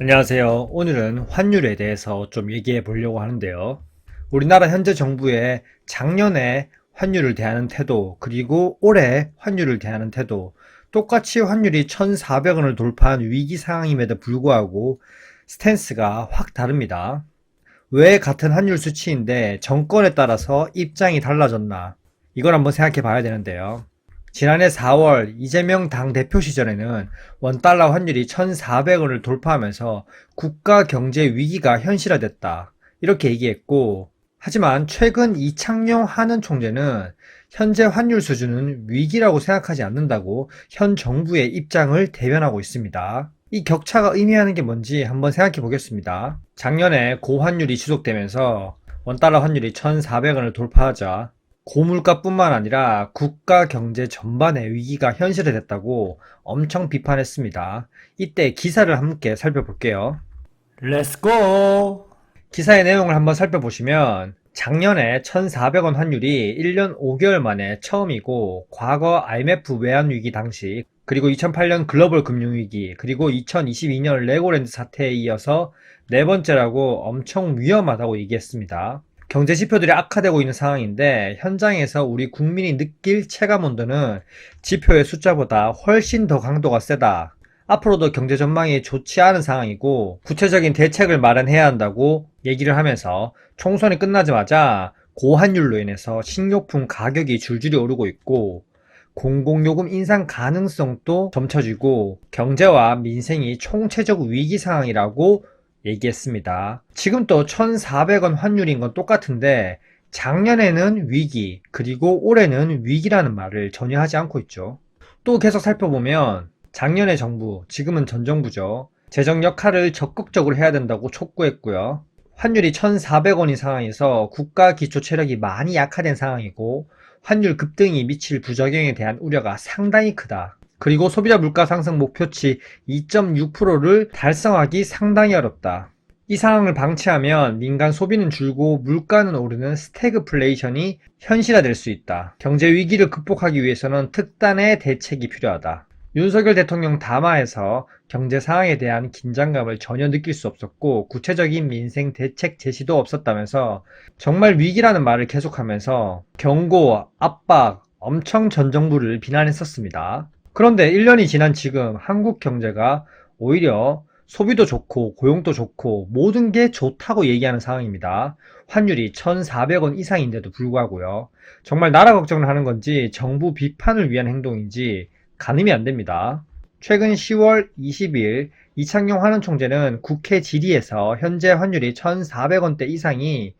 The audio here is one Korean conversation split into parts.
안녕하세요. 오늘은 환율에 대해서 좀 얘기해 보려고 하는데요. 우리나라 현재 정부의 작년에 환율을 대하는 태도, 그리고 올해 환율을 대하는 태도, 똑같이 환율이 1,400원을 돌파한 위기 상황임에도 불구하고 스탠스가 확 다릅니다. 왜 같은 환율 수치인데 정권에 따라서 입장이 달라졌나? 이걸 한번 생각해 봐야 되는데요. 지난해 4월 이재명 당대표 시절에는 원달러 환율이 1,400원을 돌파하면서 국가 경제 위기가 현실화됐다. 이렇게 얘기했고, 하지만 최근 이창용 한은 총재는 현재 환율 수준은 위기라고 생각하지 않는다고 현 정부의 입장을 대변하고 있습니다. 이 격차가 의미하는 게 뭔지 한번 생각해 보겠습니다. 작년에 고환율이 지속되면서 원달러 환율이 1,400원을 돌파하자 고물가뿐만 아니라 국가 경제 전반의 위기가 현실화됐다고 엄청 비판했습니다. 이때 기사를 함께 살펴볼게요. 렛츠고! 기사의 내용을 한번 살펴보시면 작년에 1,400원 환율이 1년 5개월 만에 처음이고, 과거 IMF 외환위기 당시, 그리고 2008년 글로벌 금융위기, 그리고 2022년 레고랜드 사태에 이어서 네 번째라고 엄청 위험하다고 얘기했습니다. 경제 지표들이 악화되고 있는 상황인데, 현장에서 우리 국민이 느낄 체감 온도는 지표의 숫자보다 훨씬 더 강도가 세다. 앞으로도 경제 전망이 좋지 않은 상황이고 구체적인 대책을 마련해야 한다고 얘기를 하면서, 총선이 끝나자마자 고환율로 인해서 식료품 가격이 줄줄이 오르고 있고 공공요금 인상 가능성도 점쳐지고 경제와 민생이 총체적 위기 상황이라고 얘기했습니다. 지금 또 1,400원 환율인 건 똑같은데, 작년에는 위기, 그리고 올해는 위기라는 말을 전혀 하지 않고 있죠. 또 계속 살펴보면 작년의 정부, 지금은 전 정부죠. 재정 역할을 적극적으로 해야 된다고 촉구했고요. 환율이 1,400원인 상황에서 국가 기초 체력이 많이 약화된 상황이고, 환율 급등이 미칠 부작용에 대한 우려가 상당히 크다. 그리고 소비자 물가 상승 목표치 2.6%를 달성하기 상당히 어렵다. 이 상황을 방치하면 민간 소비는 줄고 물가는 오르는 스태그플레이션이 현실화될 수 있다. 경제 위기를 극복하기 위해서는 특단의 대책이 필요하다. 윤석열 대통령 담화에서 경제 상황에 대한 긴장감을 전혀 느낄 수 없었고, 구체적인 민생 대책 제시도 없었다면서 정말 위기라는 말을 계속하면서 경고, 압박, 엄청 전 정부를 비난했었습니다. 그런데 1년이 지난 지금 한국 경제가 오히려 소비도 좋고 고용도 좋고 모든 게 좋다고 얘기하는 상황입니다. 환율이 1,400원 이상인데도 불구하고요. 정말 나라 걱정을 하는 건지 정부 비판을 위한 행동인지 가늠이 안 됩니다. 최근 10월 20일 이창용 한은 총재는 국회 질의에서 현재 환율이 1,400원대 이상이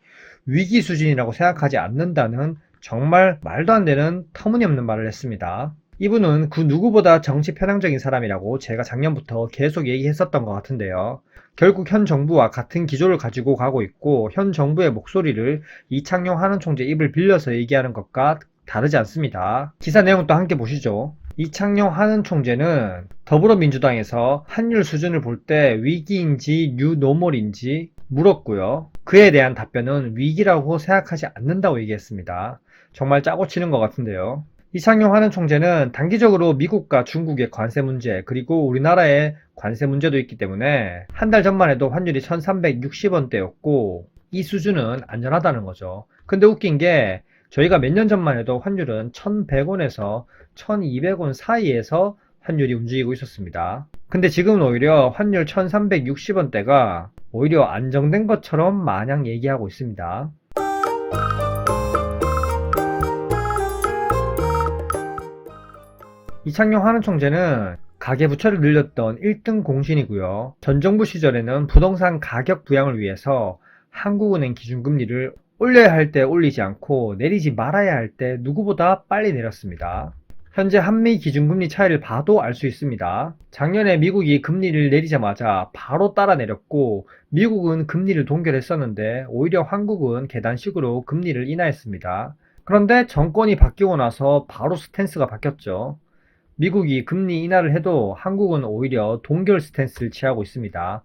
위기 수준이라고 생각하지 않는다는 정말 말도 안 되는 터무니없는 말을 했습니다. 이분은 그 누구보다 정치 편향적인 사람이라고 제가 작년부터 계속 얘기했었던 것 같은데요. 결국 현 정부와 같은 기조를 가지고 가고 있고, 현 정부의 목소리를 이창용 한은 총재 입을 빌려서 얘기하는 것과 다르지 않습니다. 기사 내용 또 함께 보시죠. 이창용 한은 총재는 더불어민주당에서 환율 수준을 볼 때 위기인지 뉴노멀인지 물었고요. 그에 대한 답변은 위기라고 생각하지 않는다고 얘기했습니다. 정말 짜고 치는 것 같은데요. 이창용 한은 총재는 단기적으로 미국과 중국의 관세 문제, 그리고 우리나라의 관세 문제도 있기 때문에 한 달 전만 해도 환율이 1,360원대였고 이 수준은 안전하다는 거죠. 근데 웃긴 게, 저희가 몇 년 전만 해도 환율은 1,100원에서 1,200원 사이에서 환율이 움직이고 있었습니다. 근데 지금은 오히려 환율 1,360원대가 오히려 안정된 것처럼 마냥 얘기하고 있습니다. 이창용 한은 총재는 가계부채를 늘렸던 1등 공신이고요. 전 정부 시절에는 부동산 가격 부양을 위해서 한국은행 기준금리를 올려야 할 때 올리지 않고 내리지 말아야 할 때 누구보다 빨리 내렸습니다. 현재 한미 기준금리 차이를 봐도 알 수 있습니다. 작년에 미국이 금리를 내리자마자 바로 따라 내렸고, 미국은 금리를 동결했었는데 오히려 한국은 계단식으로 금리를 인하했습니다. 그런데 정권이 바뀌고 나서 바로 스탠스가 바뀌었죠. 미국이 금리 인하를 해도 한국은 오히려 동결 스탠스를 취하고 있습니다.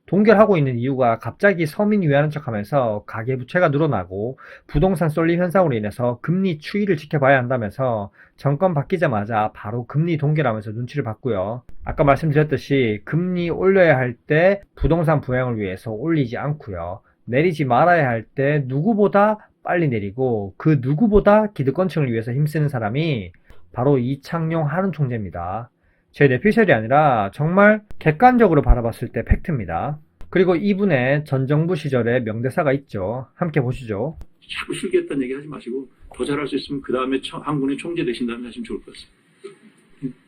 동결하고 있는 이유가 갑자기 서민 위하는 척하면서 가계부채가 늘어나고 부동산 쏠림 현상으로 인해서 금리 추이를 지켜봐야 한다면서 정권 바뀌자마자 바로 금리 동결하면서 눈치를 봤고요. 아까 말씀드렸듯이 금리 올려야 할 때 부동산 부양을 위해서 올리지 않고요. 내리지 말아야 할 때 누구보다 빨리 내리고 그 누구보다 기득권층을 위해서 힘쓰는 사람이 바로 이창용 한은 총재입니다. 제 뇌피셜이 아니라 정말 객관적으로 바라봤을 때 팩트입니다. 그리고 이분의 전 정부 시절의 명대사가 있죠. 함께 보시죠. 자꾸 실기했다는 얘기 하지 마시고 더 잘할 수 있으면 그 다음에 한군의 총재 되신 다음에 하시면 좋을 것 같습니다.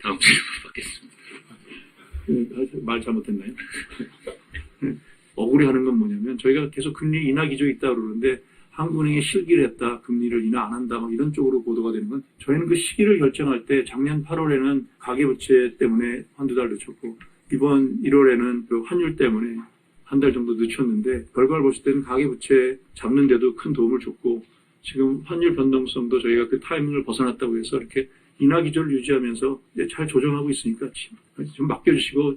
다음 질문 받겠습니다. 말 잘못했나요? 억울해하는 건 뭐냐면 저희가 계속 금리 인하 기조에 있다 그러는데 한국은행이 실기를 했다, 금리를 인하 안 한다, 뭐 이런 쪽으로 보도가 되는 건 저희는 그 시기를 결정할 때 작년 8월에는 가계부채 때문에 한두 달 늦췄고 이번 1월에는 그 환율 때문에 한 달 정도 늦췄는데 결과를 보실 때는 가계부채 잡는데도 큰 도움을 줬고 지금 환율 변동성도 저희가 그 타이밍을 벗어났다고 해서 이렇게 인하 기조를 유지하면서 잘 조정하고 있으니까 좀 맡겨주시고.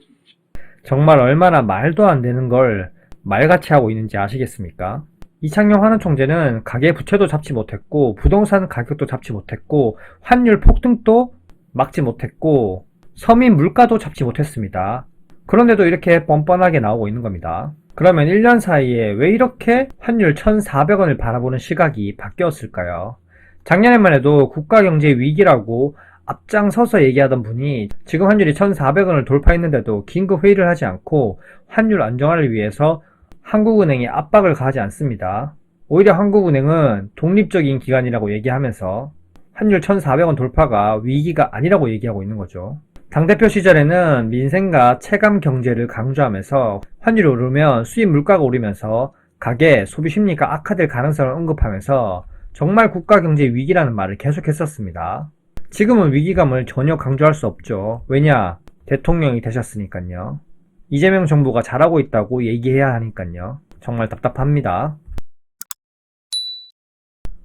정말 얼마나 말도 안 되는 걸 말같이 하고 있는지 아시겠습니까? 이창용 한은 총재는 가계부채도 잡지 못했고 부동산 가격도 잡지 못했고 환율 폭등도 막지 못했고 서민 물가도 잡지 못했습니다. 그런데도 이렇게 뻔뻔하게 나오고 있는 겁니다. 그러면 1년 사이에 왜 이렇게 환율 1,400원을 바라보는 시각이 바뀌었을까요? 작년에만 해도 국가경제 위기라고 앞장서서 얘기하던 분이 지금 환율이 1,400원을 돌파했는데도 긴급 회의를 하지 않고 환율 안정화를 위해서 한국은행이 압박을 가하지 않습니다. 오히려 한국은행은 독립적인 기관이라고 얘기하면서 환율 1,400원 돌파가 위기가 아니라고 얘기하고 있는 거죠. 당대표 시절에는 민생과 체감 경제를 강조하면서 환율이 오르면 수입 물가가 오르면서 가계, 소비 심리가 악화될 가능성을 언급하면서 정말 국가 경제 위기라는 말을 계속했었습니다. 지금은 위기감을 전혀 강조할 수 없죠. 왜냐? 대통령이 되셨으니까요. 이재명 정부가 잘하고 있다고 얘기해야 하니까요. 정말 답답합니다.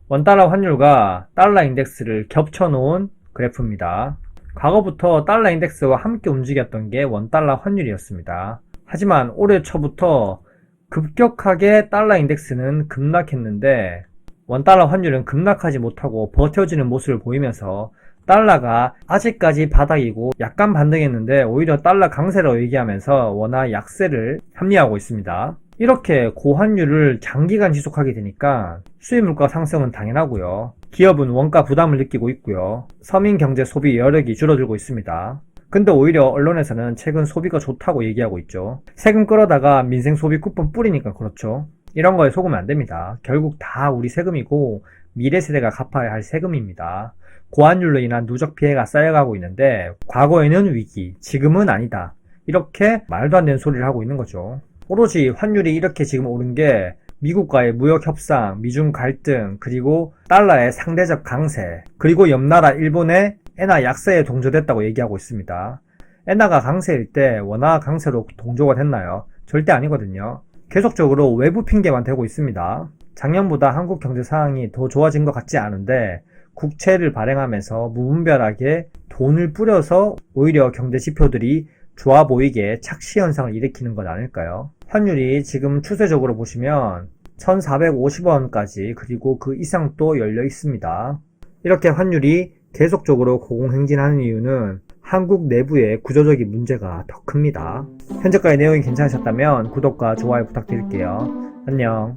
원달러 환율과 달러 인덱스를 겹쳐놓은 그래프입니다. 과거부터 달러 인덱스와 함께 움직였던 게 원달러 환율이었습니다. 하지만 올해 초부터 급격하게 달러 인덱스는 급락했는데 원달러 환율은 급락하지 못하고 버텨지는 모습을 보이면서 달러가 아직까지 바닥이고 약간 반등했는데 오히려 달러 강세로 얘기하면서 원화 약세를 합리화하고 있습니다. 이렇게 고환율을 장기간 지속하게 되니까 수입 물가 상승은 당연하고요. 기업은 원가 부담을 느끼고 있고요. 서민 경제 소비 여력이 줄어들고 있습니다. 근데 오히려 언론에서는 최근 소비가 좋다고 얘기하고 있죠. 세금 끌어다가 민생 소비 쿠폰 뿌리니까 그렇죠. 이런 거에 속으면 안 됩니다. 결국 다 우리 세금이고 미래 세대가 갚아야 할 세금입니다. 고환율로 인한 누적 피해가 쌓여가고 있는데 과거에는 위기, 지금은 아니다. 이렇게 말도 안 되는 소리를 하고 있는 거죠. 오로지 환율이 이렇게 지금 오른 게 미국과의 무역 협상, 미중 갈등, 그리고 달러의 상대적 강세, 그리고 옆나라 일본의 엔화 약세에 동조됐다고 얘기하고 있습니다. 엔화가 강세일 때 원화 강세로 동조가 됐나요? 절대 아니거든요. 계속적으로 외부 핑계만 대고 있습니다. 작년보다 한국 경제 상황이 더 좋아진 것 같지 않은데 국채를 발행하면서 무분별하게 돈을 뿌려서 오히려 경제 지표들이 좋아 보이게 착시 현상을 일으키는 건 아닐까요? 환율이 지금 추세적으로 보시면 1,450원까지 그리고 그 이상도 열려 있습니다. 이렇게 환율이 계속적으로 고공행진하는 이유는 한국 내부의 구조적인 문제가 더 큽니다. 현재까지 내용이 괜찮으셨다면 구독과 좋아요 부탁드릴게요. 안녕.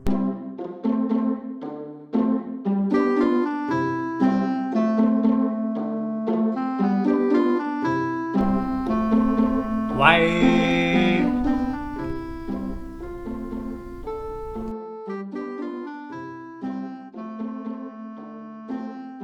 Why